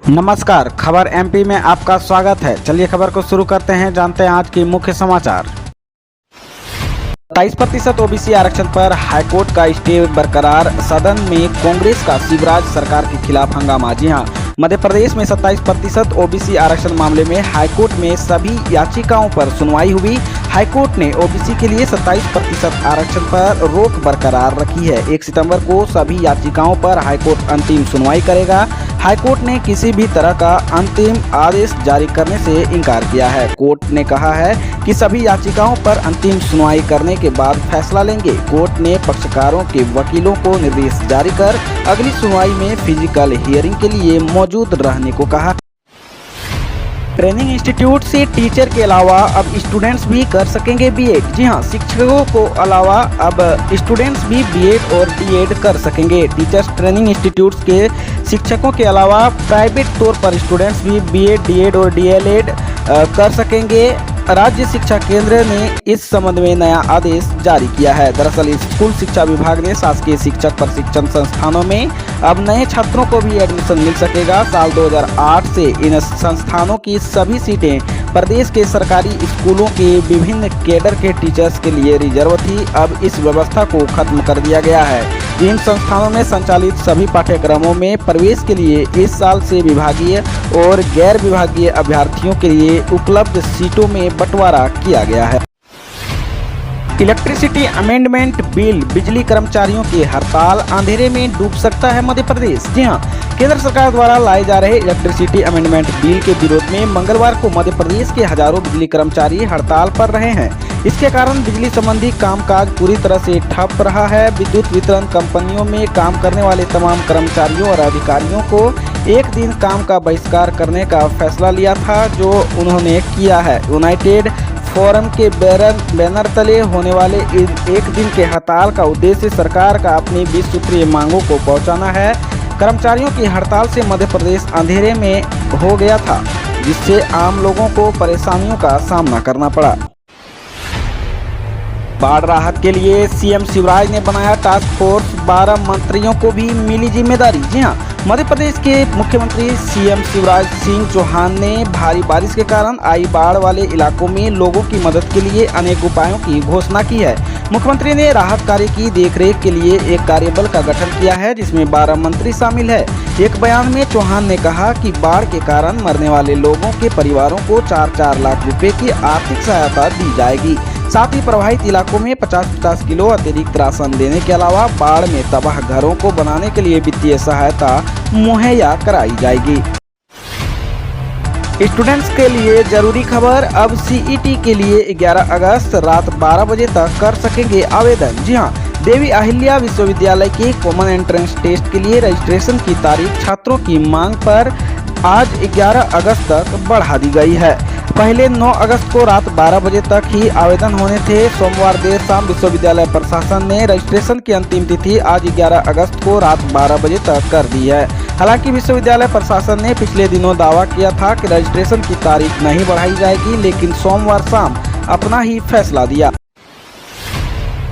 नमस्कार, खबर एमपी में आपका स्वागत है। चलिए खबर को शुरू करते हैं। जानते हैं आज की मुख्य समाचार। 27% ओबीसी आरक्षण पर हाईकोर्ट का स्टे बरकरार। सदन में कांग्रेस का शिवराज सरकार के खिलाफ हंगामा। जी हां, मध्य प्रदेश में 27% ओबीसी आरक्षण मामले में हाईकोर्ट में सभी याचिकाओं पर सुनवाई हुई। हाईकोर्ट ने ओबीसी के लिए 27% आरक्षण पर रोक बरकरार रखी है। 1 सितंबर को सभी याचिकाओं पर हाईकोर्ट अंतिम सुनवाई करेगा। हाईकोर्ट ने किसी भी तरह का अंतिम आदेश जारी करने से इनकार किया है। कोर्ट ने कहा है कि सभी याचिकाओं पर अंतिम सुनवाई करने के बाद फैसला लेंगे। कोर्ट ने पक्षकारों के वकीलों को निर्देश जारी कर अगली सुनवाई में फिजिकल हियरिंग के लिए मौजूद रहने को कहा। ट्रेनिंग इंस्टीट्यूट से टीचर के अलावा अब स्टूडेंट्स भी कर सकेंगे बीएड। जी हां, शिक्षकों को अलावा अब स्टूडेंट्स भी बीएड और डीएड कर सकेंगे। टीचर्स ट्रेनिंग इंस्टीट्यूट के शिक्षकों के अलावा प्राइवेट तौर पर स्टूडेंट्स भी बीएड, डीएड और डीएलएड कर सकेंगे। राज्य शिक्षा केंद्र ने इस संबंध में नया आदेश जारी किया है। दरअसल स्कूल शिक्षा विभाग ने शासकीय शिक्षक प्रशिक्षण संस्थानों में अब नए छात्रों को भी एडमिशन मिल सकेगा। साल 2008 से इन संस्थानों की सभी सीटें प्रदेश के सरकारी स्कूलों के विभिन्न कैडर के टीचर्स के लिए रिजर्व थी। अब इस व्यवस्था को खत्म कर दिया गया है। इन संस्थानों में संचालित सभी पाठ्यक्रमों में प्रवेश के लिए इस साल से विभागीय और गैर विभागीय अभ्यर्थियों के लिए उपलब्ध सीटों में बंटवारा किया गया है। इलेक्ट्रिसिटी अमेंडमेंट बिल, बिजली कर्मचारियों की हड़ताल, अंधेरे में डूब सकता है मध्य प्रदेश। जी हां, केंद्र सरकार द्वारा लाए जा रहे इलेक्ट्रिसिटी अमेंडमेंट बिल के विरोध में मंगलवार को मध्य प्रदेश के हजारों बिजली कर्मचारी हड़ताल पर रहे हैं। इसके कारण बिजली संबंधी कामकाज पूरी तरह से ठप रहा है। विद्युत वितरण कंपनियों में काम करने वाले तमाम कर्मचारियों और अधिकारियों को एक दिन काम का बहिष्कार करने का फैसला लिया था, जो उन्होंने किया है। यूनाइटेड फोरम के बैनर तले होने वाले एक दिन के हड़ताल का उद्देश्य सरकार का अपनी 20 सूत्रीय मांगों को पहुंचाना है। कर्मचारियों की हड़ताल से मध्य प्रदेश अंधेरे में हो गया था, जिससे आम लोगों को परेशानियों का सामना करना पड़ा। बाढ़ राहत के लिए सीएम शिवराज ने बनाया टास्क फोर्स, 12 मंत्रियों को भी मिली जिम्मेदारी। जी हां, मध्य प्रदेश के मुख्यमंत्री सीएम शिवराज सिंह चौहान ने भारी बारिश के कारण आई बाढ़ वाले इलाकों में लोगों की मदद के लिए अनेक उपायों की घोषणा की है। मुख्यमंत्री ने राहत कार्य की देखरेख के लिए एक कार्यबल का गठन किया है, जिसमें 12 मंत्री शामिल है। एक बयान में चौहान ने कहा कि बाढ़ के कारण मरने वाले लोगों के परिवारों को 4-4 लाख रुपए की आर्थिक सहायता दी जाएगी। साथ ही प्रभावित इलाकों में 50-50 किलो अतिरिक्त राशन देने के अलावा बाढ़ में तबाह घरों को बनाने के लिए वित्तीय सहायता मुहैया कराई जाएगी। स्टूडेंट्स के लिए जरूरी खबर, अब सीईटी के लिए 11 अगस्त रात 12 बजे तक कर सकेंगे आवेदन। जी हां, देवी अहिल्या विश्वविद्यालय के कॉमन एंट्रेंस टेस्ट के लिए रजिस्ट्रेशन की तारीख छात्रों की मांग पर आज 11 अगस्त तक बढ़ा दी गई है। पहले 9 अगस्त को रात 12 बजे तक ही आवेदन होने थे। सोमवार देर शाम विश्वविद्यालय प्रशासन ने रजिस्ट्रेशन की अंतिम तिथि आज 11 अगस्त को रात 12 बजे तक कर दी है। हालांकि विश्वविद्यालय प्रशासन ने पिछले दिनों दावा किया था कि रजिस्ट्रेशन की तारीख नहीं बढ़ाई जाएगी, लेकिन सोमवार शाम अपना ही फैसला दिया।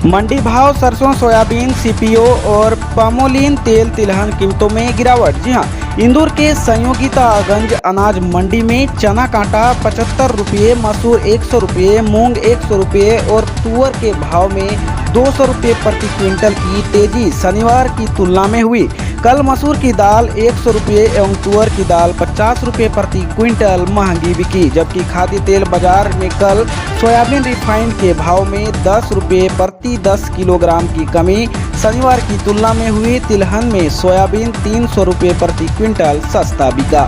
मंडी भाव, सरसों, सोयाबीन, सीपीओ और पामोलिन तेल तिलहन कीमतों में गिरावट। जी हां, इंदौर के संयोगितागंज अनाज मंडी में चना कांटा 75 रुपये, मसूर 100 रुपये, मूंग 100 रुपये और तुअर के भाव में 200 रुपये प्रति क्विंटल की तेजी शनिवार की तुलना में हुई। कल मसूर की दाल 100 रुपये एवं तुअर की दाल 50 रुपये प्रति क्विंटल महंगी बिकी, जबकि खाद्य तेल बाजार में कल सोयाबीन रिफाइंड के भाव में 10 रुपये प्रति 10 किलोग्राम की कमी शनिवार की तुलना में हुई। तिलहन में सोयाबीन 300 रुपये प्रति क्विंटल सस्ता बिका।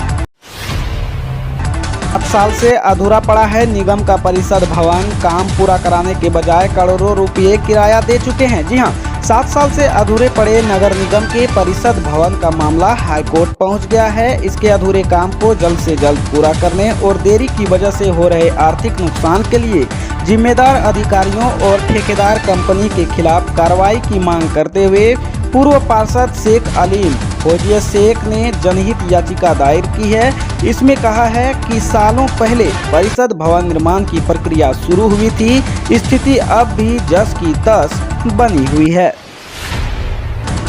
7 साल से अधूरा पड़ा है निगम का परिषद भवन, काम पूरा कराने के बजाय करोड़ों रुपये किराया दे चुके हैं। जी हां, 7 साल से अधूरे पड़े नगर निगम के परिषद भवन का मामला हाईकोर्ट पहुंच गया है। इसके अधूरे काम को जल्द से जल्द पूरा करने और देरी की वजह से हो रहे आर्थिक नुकसान के लिए जिम्मेदार अधिकारियों और ठेकेदार कंपनी के खिलाफ कार्रवाई की मांग करते हुए पूर्व पार्षद शेख अलीम फौजिया शेख ने जनहित याचिका दायर की है। इसमें कहा है कि सालों पहले परिषद भवन निर्माण की प्रक्रिया शुरू हुई थी, स्थिति अब भी जस की तस बनी हुई है।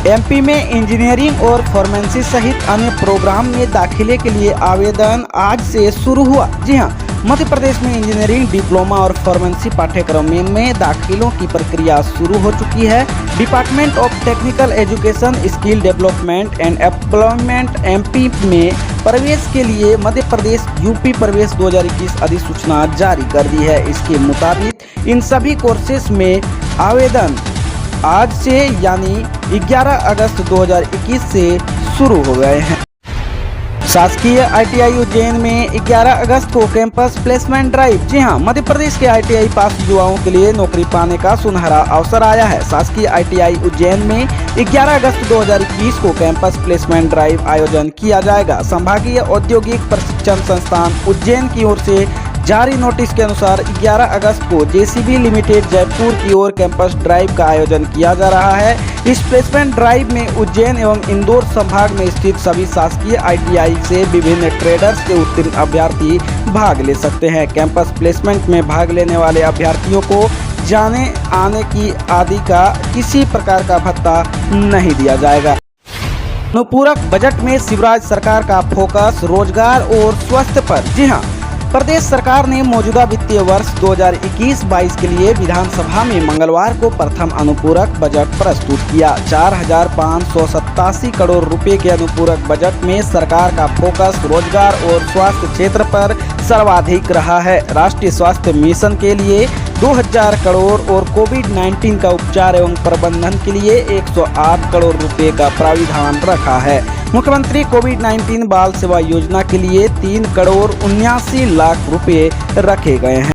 एमपी में इंजीनियरिंग और फार्मेसी सहित अन्य प्रोग्राम में दाखिले के लिए आवेदन आज से शुरू हुआ। जी हां, मध्य प्रदेश में इंजीनियरिंग, डिप्लोमा और फार्मेसी पाठ्यक्रम में दाखिलों की प्रक्रिया शुरू हो चुकी है। Department of technical education, skill development and employment MP में प्रवेश के लिए मध्य प्रदेश यूपी प्रवेश 2021 अधिसूचना जारी कर दी है। इसके मुताबिक इन सभी कोर्सेस में आवेदन आज से यानी 11 अगस्त 2021 से शुरू हो गए हैं। शासकीय आईटीआई उज्जैन में 11 अगस्त को कैंपस प्लेसमेंट ड्राइव। जी हां, मध्य प्रदेश के आईटीआई पास युवाओं के लिए नौकरी पाने का सुनहरा अवसर आया है। शासकीय आईटीआई उज्जैन में 11 अगस्त 2021 को कैंपस प्लेसमेंट ड्राइव आयोजन किया जाएगा। संभागीय औद्योगिक प्रशिक्षण संस्थान उज्जैन की ओर से जारी नोटिस के अनुसार 11 अगस्त को जेसीबी लिमिटेड जयपुर की ओर कैंपस ड्राइव का आयोजन किया जा रहा है। इस प्लेसमेंट ड्राइव में उज्जैन एवं इंदौर संभाग में स्थित सभी शासकीय आईटीआई से विभिन्न ट्रेडर्स से उत्तीर्ण अभ्यर्थी भाग ले सकते हैं। कैंपस प्लेसमेंट में भाग लेने वाले अभ्यर्थियों को जाने आने की आदि का किसी प्रकार का भत्ता नहीं दिया जाएगा। अनुपूरक बजट में शिवराज सरकार का फोकस रोजगार और स्वास्थ्य पर। जी हाँ, प्रदेश सरकार ने मौजूदा वित्तीय वर्ष 2021-22 के लिए विधानसभा में मंगलवार को प्रथम अनुपूरक बजट प्रस्तुत किया। 4,587 करोड़ रुपए के अनुपूरक बजट में सरकार का फोकस रोजगार और स्वास्थ्य क्षेत्र पर सर्वाधिक रहा है। राष्ट्रीय स्वास्थ्य मिशन के लिए 2000 करोड़ और कोविड-19 का उपचार एवं प्रबंधन के लिए 108 करोड़ रुपए का प्राविधान रखा है। मुख्यमंत्री कोविड-19 बाल सेवा योजना के लिए 3 करोड़ 79 लाख रुपए रखे गए हैं।